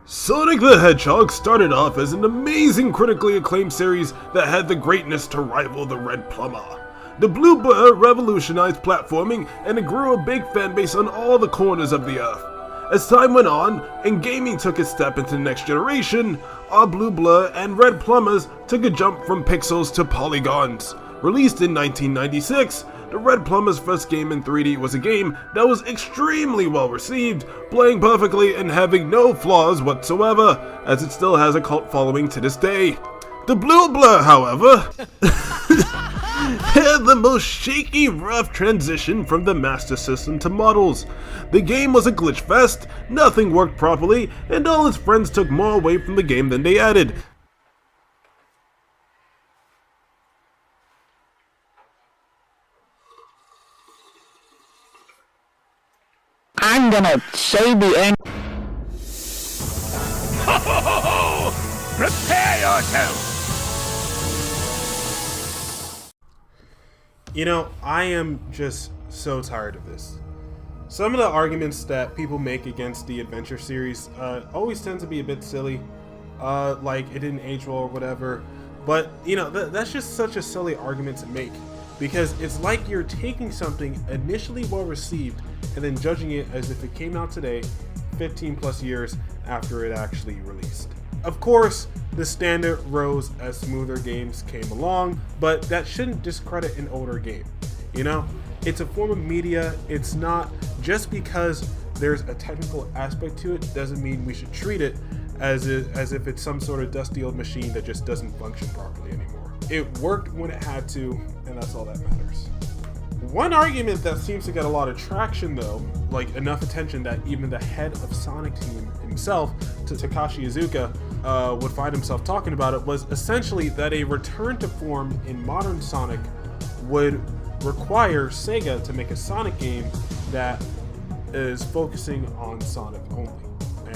Sonic the Hedgehog started off as an amazing critically acclaimed series that had the greatness to rival the Red Plumber. The Blue Blur revolutionized platforming and it grew a big fan base on all the corners of the earth. As time went on and gaming took a step into the next generation, our Blue Blur and Red Plumbers took a jump from pixels to polygons. Released in 1996, the Red Plumber's first game in 3D was a game that was extremely well received, playing perfectly and having no flaws whatsoever, as it still has a cult following to this day. The Blue Blur, however, had the most shaky, rough transition from the Master System to models. The game was a glitch fest, nothing worked properly, and all its friends took more away from the game than they added. I'm gonna say the end. Ho ho ho ho! Prepare yourself! You know, I am just so tired of this. Some of the arguments that people make against the Adventure series always tend to be a bit silly, like it didn't age well or whatever, but you know, that's just such a silly argument to make, because it's like you're taking something initially well received and then judging it as if it came out today, 15 plus years after it actually released. Of course, the standard rose as smoother games came along, but that shouldn't discredit an older game. You know, it's a form of media. It's not just because there's a technical aspect to it doesn't mean we should treat it as if it's some sort of dusty old machine that just doesn't function properly anymore. It worked when it had to, and that's all that matters. One argument that seems to get a lot of traction though, like enough attention that even the head of Sonic team himself, Takashi Iizuka, would find himself talking about it, was essentially that a return to form in modern Sonic would require Sega to make a Sonic game that is focusing on Sonic only.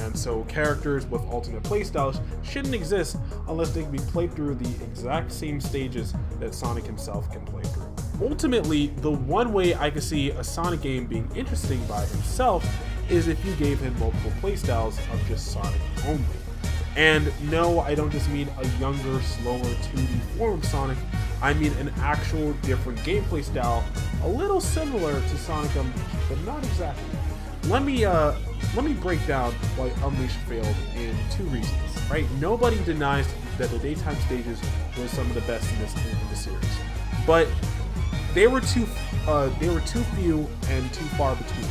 And so characters with alternate playstyles shouldn't exist unless they can be played through the exact same stages that Sonic himself can play through. Ultimately, the one way I could see a Sonic game being interesting by himself is if you gave him multiple playstyles of just Sonic only. And no, I don't just mean a younger, slower 2D form of Sonic, I mean an actual different gameplay style, a little similar to Sonic Unleashed, but not exactly. Let me break down why Unleashed failed in two reasons, right? Nobody denies that the daytime stages were some of the best in the series, but they were too few and too far between.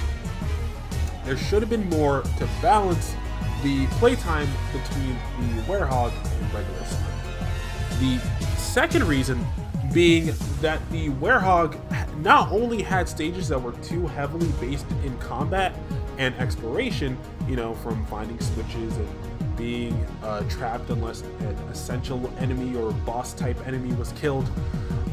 There should have been more to balance the playtime between the Werehog and regular Sonic. The second reason being that the Werehog not only had stages that were too heavily based in combat and exploration, you know, from finding switches and being trapped unless an essential enemy or boss type enemy was killed,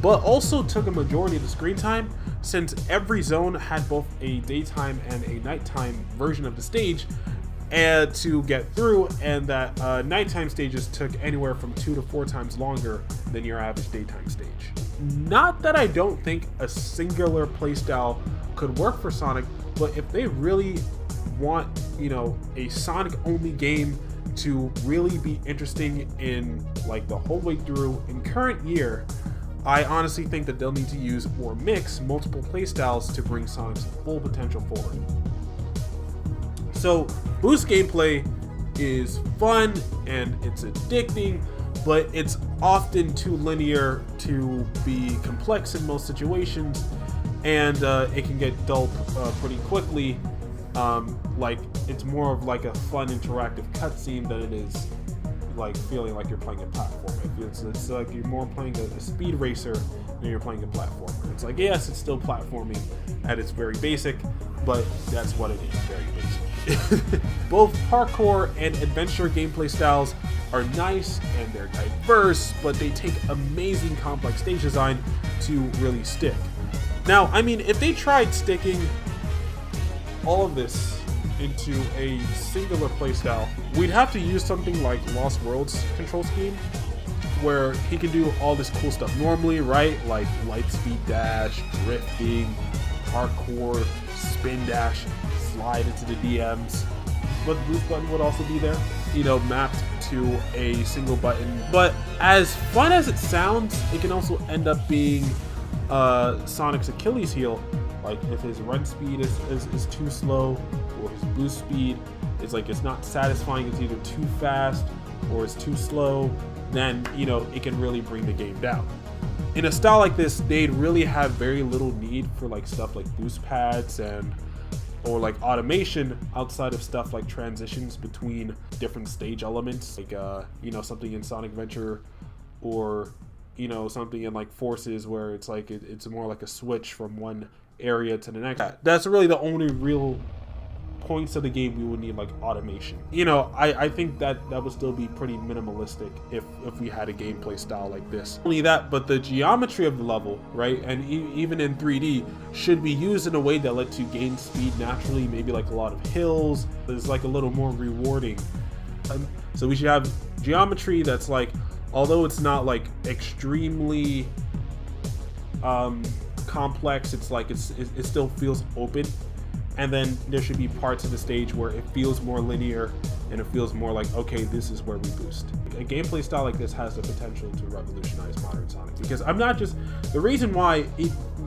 but also took a majority of the screen time, since every zone had both a daytime and a nighttime version of the stage to get through, and that nighttime stages took anywhere from 2 to 4 times longer than your average daytime stage. Not that I don't think a singular playstyle could work for Sonic, but if they really want, you know, a Sonic only game to really be interesting in like the whole way through in current year, I honestly think that they'll need to use or mix multiple playstyles to bring Sonic's full potential forward. So boost gameplay is fun and it's addicting, but it's often too linear to be complex in most situations, and it can get dull pretty quickly. Like it's more of like a fun interactive cutscene than it is like feeling like you're playing a platformer. It's like you're more playing a speed racer than you're playing a platformer. It's like, yes, it's still platforming at its very basic, but that's what it is, very basic. Both parkour and adventure gameplay styles are nice and they're diverse, but they take amazing complex stage design to really stick. Now, I mean, if they tried sticking all of this into a singular playstyle, we'd have to use something like Lost World's control scheme, where he can do all this cool stuff normally, right? Like light speed dash, drifting, parkour, spin dash, slide into the DMs. But the boost button would also be there. you know, mapped to a single button. But as fun as it sounds, it can also end up being Sonic's Achilles heel. Like if his run speed is too slow, or his boost speed is like it's not satisfying, it's either too fast or it's too slow, then you know it can really bring the game down. In a style like this, they'd really have very little need for like stuff like boost pads or like automation outside of stuff like transitions between different stage elements, like you know, something in Sonic Adventure, or you know, something in like Forces where it's like it's more like a switch from one area to the next. That's really the only real points of the game we would need like automation. You know, I think that would still be pretty minimalistic if we had a gameplay style like this. Not only that, but the geometry of the level, right, and even in 3D should be used in a way that lets you gain speed naturally, maybe like a lot of hills. It's like a little more rewarding. So we should have geometry that's like, although it's not like extremely complex, it's like it still feels open. And then there should be parts of the stage where it feels more linear and it feels more like, okay, this is where we boost. A gameplay style like this has the potential to revolutionize modern Sonic, because I'm not just, the reason why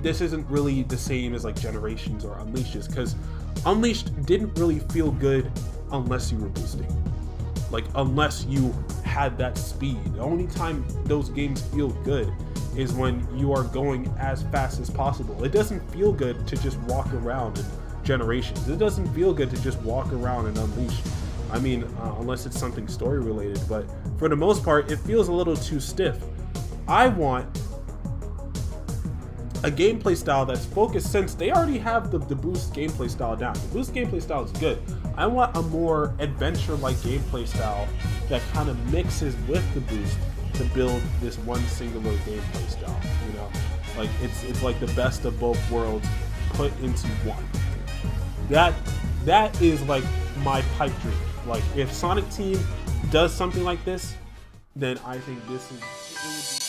this isn't really the same as like Generations or Unleashed is because Unleashed didn't really feel good unless you were boosting. Like, unless you had that speed. The only time those games feel good is when you are going as fast as possible. It doesn't feel good to just walk around and Generations. It doesn't feel good to just walk around and Unleash. I mean, unless it's something story related, but for the most part, it feels a little too stiff. I want a gameplay style that's focused, since they already have the boost gameplay style down. The boost gameplay style is good. I want a more adventure-like gameplay style that kind of mixes with the boost to build this one singular gameplay style. You know, like it's like the best of both worlds put into one. That is like my pipe dream. Like if Sonic Team does something like this, then I think this is.